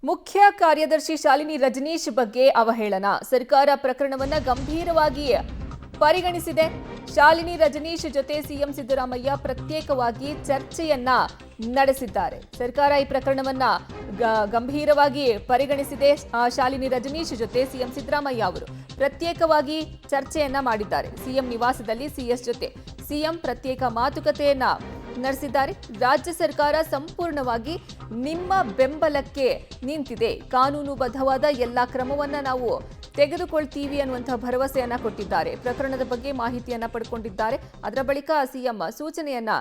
ಮುಖ್ಯ ಕಾರ್ಯದರ್ಶಿ ಶಾಲಿನಿ ರಜನೀಶ್ ಬಗ್ಗೆ ಅವಹೇಳನ. ಸರ್ಕಾರ ಪ್ರಕರಣವನ್ನ ಗಂಭೀರವಾಗಿ ಪರಿಗಣಿಸಿದೆ. ಶಾಲಿನಿ ರಜನೀಶ್ ಜೊತೆ ಸಿಎಂ ಸಿದ್ದರಾಮಯ್ಯ ಪ್ರತ್ಯೇಕವಾಗಿ ಚರ್ಚೆಯನ್ನ ನಡೆಸಿದ್ದಾರೆ. ಸರ್ಕಾರ ಈ ಪ್ರಕರಣವನ್ನ ಗಂಭೀರವಾಗಿ ಪರಿಗಣಿಸಿದೆ. ಶಾಲಿನಿ ರಜನೀಶ್ ಜೊತೆ ಸಿಎಂ ಸಿದ್ದರಾಮಯ್ಯ ಅವರು ಪ್ರತ್ಯೇಕವಾಗಿ ಚರ್ಚೆಯನ್ನ ಮಾಡಿದ್ದಾರೆ. ಸಿಎಂ ನಿವಾಸದಲ್ಲಿ ಸಿಎಸ್ ಜೊತೆ ಸಿಎಂ ಪ್ರತ್ಯೇಕ ಮಾತುಕತೆಯನ್ನ ನಡೆಸಿದ್ದಾರೆ. ರಾಜ್ಯ ಸರ್ಕಾರ ಸಂಪೂರ್ಣವಾಗಿ ನಿಮ್ಮ ಬೆಂಬಲಕ್ಕೆ ನಿಂತಿದೆ, ಕಾನೂನುಬದ್ಧವಾದ ಎಲ್ಲ ಕ್ರಮವನ್ನ ನಾವು ತೆಗೆದುಕೊಳ್ತೀವಿ ಅನ್ನುವಂಥ ಭರವಸೆಯನ್ನ ಕೊಟ್ಟಿದ್ದಾರೆ. ಪ್ರಕರಣದ ಬಗ್ಗೆ ಮಾಹಿತಿಯನ್ನ ಪಡೆದುಕೊಂಡಿದ್ದಾರೆ. ಅದರ ಬಳಿಕ ಸಿಎಂ ಸೂಚನೆಯನ್ನ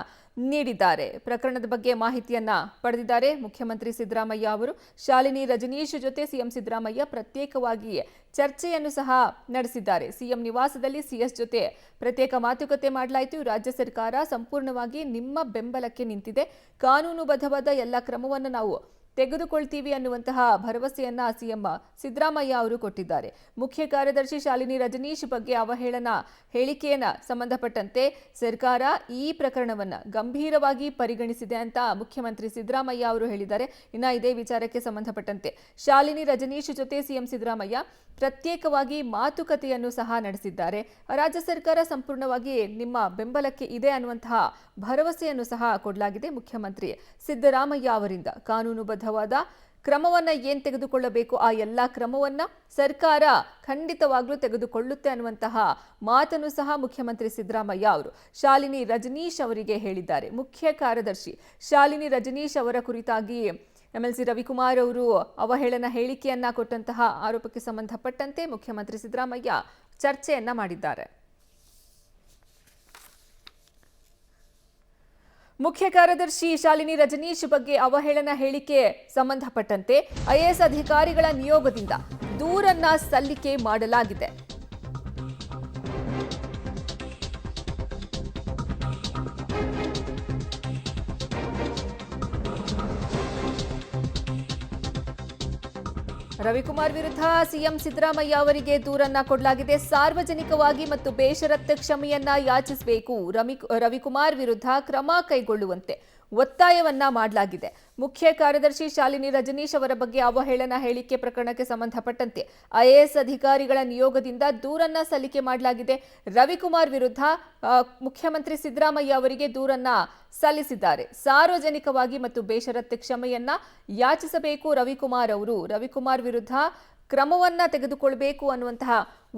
ನೀಡಿದ್ದಾರೆ. ಪ್ರಕರಣದ ಬಗ್ಗೆ ಮಾಹಿತಿಯನ್ನ ಪಡೆದಿದ್ದಾರೆ ಮುಖ್ಯಮಂತ್ರಿ ಸಿದ್ದರಾಮಯ್ಯ ಅವರು. ಶಾಲಿನಿ ರಜನೀಶ್ ಜೊತೆ ಸಿಎಂ ಸಿದ್ದರಾಮಯ್ಯ ಪ್ರತ್ಯೇಕವಾಗಿ ಚರ್ಚೆಯನ್ನು ಸಹ ನಡೆಸಿದ್ದಾರೆ. ಸಿಎಂ ನಿವಾಸದಲ್ಲಿ ಸಿಎಸ್ ಜೊತೆ ಪ್ರತ್ಯೇಕ ಮಾತುಕತೆ ಮಾಡಲಾಯಿತು. ರಾಜ್ಯ ಸರ್ಕಾರ ಸಂಪೂರ್ಣವಾಗಿ ನಿಮ್ಮ ಬೆಂಬಲಕ್ಕೆ ನಿಂತಿದೆ, ಕಾನೂನುಬದ್ಧವಾದ ಎಲ್ಲ ಕ್ರಮವನ್ನು ನಾವು ತೆಗೆದುಕೊಳ್ತೀವಿ ಅನ್ನುವಂತಹ ಭರವಸೆಯನ್ನ ಸಿಎಂ ಸಿದ್ದರಾಮಯ್ಯ ಅವರು ಕೊಟ್ಟಿದ್ದಾರೆ. ಮುಖ್ಯ ಕಾರ್ಯದರ್ಶಿ ಶಾಲಿನಿ ರಜನೀಶ್ ಬಗ್ಗೆ ಅವಹೇಳನ ಹೇಳಿಕೆಯನ್ನ ಸಂಬಂಧಪಟ್ಟಂತೆ ಸರ್ಕಾರ ಈ ಪ್ರಕರಣವನ್ನ ಗಂಭೀರವಾಗಿ ಪರಿಗಣಿಸಿದೆ ಅಂತ ಮುಖ್ಯಮಂತ್ರಿ ಸಿದ್ದರಾಮಯ್ಯ ಅವರು ಹೇಳಿದ್ದಾರೆ. ಇನ್ನು ಇದೇ ವಿಚಾರಕ್ಕೆ ಸಂಬಂಧಪಟ್ಟಂತೆ ಶಾಲಿನಿ ರಜನೀಶ್ ಜೊತೆ ಸಿಎಂ ಸಿದ್ದರಾಮಯ್ಯ ಪ್ರತ್ಯೇಕವಾಗಿ ಮಾತುಕತೆಯನ್ನು ಸಹ ನಡೆಸಿದ್ದಾರೆ. ರಾಜ್ಯ ಸರ್ಕಾರ ಸಂಪೂರ್ಣವಾಗಿ ನಿಮ್ಮ ಬೆಂಬಲಕ್ಕೆ ಇದೆ ಅನ್ನುವಂತಹ ಭರವಸೆಯನ್ನು ಸಹ ಕೊಡಲಾಗಿದೆ ಮುಖ್ಯಮಂತ್ರಿ ಸಿದ್ದರಾಮಯ್ಯ ಅವರಿಂದ. ಕಾನೂನುಬದ್ಧವಾದ ಕ್ರಮವನ್ನ ಏನ್ ತೆಗೆದುಕೊಳ್ಳಬೇಕು ಆ ಎಲ್ಲ ಕ್ರಮವನ್ನ ಸರ್ಕಾರ ಖಂಡಿತವಾಗ್ಲೂ ತೆಗೆದುಕೊಳ್ಳುತ್ತೆ ಅನ್ನುವಂತಹ ಮಾತನ್ನು ಸಹ ಮುಖ್ಯಮಂತ್ರಿ ಸಿದ್ದರಾಮಯ್ಯ ಅವರು ಶಾಲಿನಿ ರಜನೀಶ್ ಅವರಿಗೆ ಹೇಳಿದ್ದಾರೆ. ಮುಖ್ಯ ಕಾರ್ಯದರ್ಶಿ ಶಾಲಿನಿ ರಜನೀಶ್ ಅವರ ಕುರಿತಾಗಿ ಎಂಎಲ್ಸಿ ರವಿಕುಮಾರ್ ಅವರು ಅವಹೇಳನ ಹೇಳಿಕೆಯನ್ನ ಕೊಟ್ಟಂತಹ ಆರೋಪಕ್ಕೆ ಸಂಬಂಧಪಟ್ಟಂತೆ ಮುಖ್ಯಮಂತ್ರಿ ಸಿದ್ದರಾಮಯ್ಯ ಚರ್ಚೆಯನ್ನ ಮಾಡಿದ್ದಾರೆ. ಮುಖ್ಯ ಕಾರ್ಯದರ್ಶಿ ಶಾಲಿನಿ ರಜನೀಶ್ ಬಗ್ಗೆ ಅವಹೇಳನ ಹೇಳಿಕೆ ಸಂಬಂಧಪಟ್ಟಂತೆ ಐಎಎಸ್ ಅಧಿಕಾರಿಗಳ ನಿಯೋಗದಿಂದ ದೂರನ್ನ ಸಲ್ಲಿಕೆ ಮಾಡಲಾಗಿದೆ. ರವಿಕುಮಾರ್ ವಿರುದ್ಧ ಸಿಎಂ ಸಿದ್ದರಾಮಯ್ಯ ಅವರಿಗೆ ದೂರನ್ನ ಕೊಡಲಾಗಿದೆ. ಸಾರ್ವಜನಿಕವಾಗಿ ಮತ್ತು ಬೇಷರತ್ ಕ್ಷಮೆಯನ್ನ ಯಾಚಿಸಬೇಕು, ರವಿಕುಮಾರ್ ವಿರುದ್ಧ ಕ್ರಮ ಕೈಗೊಳ್ಳುವಂತೆ ಒತ್ತಾಯವನ್ನ ಮಾಡಲಾಗಿದೆ. ಮುಖ್ಯ ಕಾರ್ಯದರ್ಶಿ ಶಾಲಿನಿ ರಜನೀಶ್ ಅವರ ಬಗ್ಗೆ ಅವಹೇಳನ ಹೇಳಿಕೆ ಪ್ರಕರಣಕ್ಕೆ ಸಂಬಂಧಪಟ್ಟಂತೆ ಐಎಎಸ್ ಅಧಿಕಾರಿಗಳ ನಿಯೋಗದಿಂದ ದೂರನ್ನ ಸಲ್ಲಿಕೆ ಮಾಡಲಾಗಿದೆ. ರವಿಕುಮಾರ್ ವಿರುದ್ಧ ಮುಖ್ಯಮಂತ್ರಿ ಸಿದ್ದರಾಮಯ್ಯ ಅವರಿಗೆ ದೂರನ್ನ ಸಲ್ಲಿಸಿದ್ದಾರೆ. ಸಾರ್ವಜನಿಕವಾಗಿ ಮತ್ತು ಬೇಷರತ್ ಕ್ಷಮೆಯನ್ನ ಯಾಚಿಸಬೇಕು ರವಿಕುಮಾರ್ ಅವರು, ರವಿಕುಮಾರ್ ವಿರುದ್ಧ ಕ್ರಮವನ್ನ ತೆಗೆದುಕೊಳ್ಬೇಕು ಅನ್ನುವಂತಹ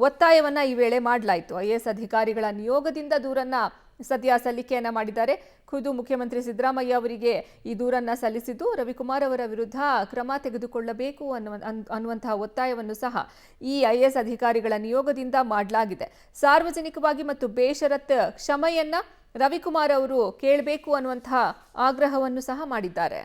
ಒತ್ತಾಯವನ್ನ ಈ ವೇಳೆ ಮಾಡಲಾಯಿತು. ಐಎಎಸ್ ಅಧಿಕಾರಿಗಳ ನಿಯೋಗದಿಂದ ದೂರನ್ನ ಸದ್ಯ ಸಲ್ಲಿಕೆಯನ್ನ ಮಾಡಿದ್ದಾರೆ. ಖುದ್ದು ಮುಖ್ಯಮಂತ್ರಿ ಸಿದ್ದರಾಮಯ್ಯ ಅವರಿಗೆ ಈ ದೂರನ್ನ ಸಲ್ಲಿಸಿದ್ದು ರವಿಕುಮಾರ್ ಅವರ ವಿರುದ್ಧ ಕ್ರಮ ತೆಗೆದುಕೊಳ್ಳಬೇಕು ಅನ್ನುವಂತಹ ಒತ್ತಾಯವನ್ನು ಸಹ ಈ ಐಎಎಸ್ ಅಧಿಕಾರಿಗಳ ನಿಯೋಗದಿಂದ ಮಾಡಲಾಗಿದೆ. ಸಾರ್ವಜನಿಕವಾಗಿ ಮತ್ತು ಬೇಷರತ್ ಕ್ಷಮೆಯನ್ನ ರವಿಕುಮಾರ್ ಅವರು ಕೇಳಬೇಕು ಅನ್ನುವಂತಹ ಆಗ್ರಹವನ್ನು ಸಹ ಮಾಡಿದ್ದಾರೆ.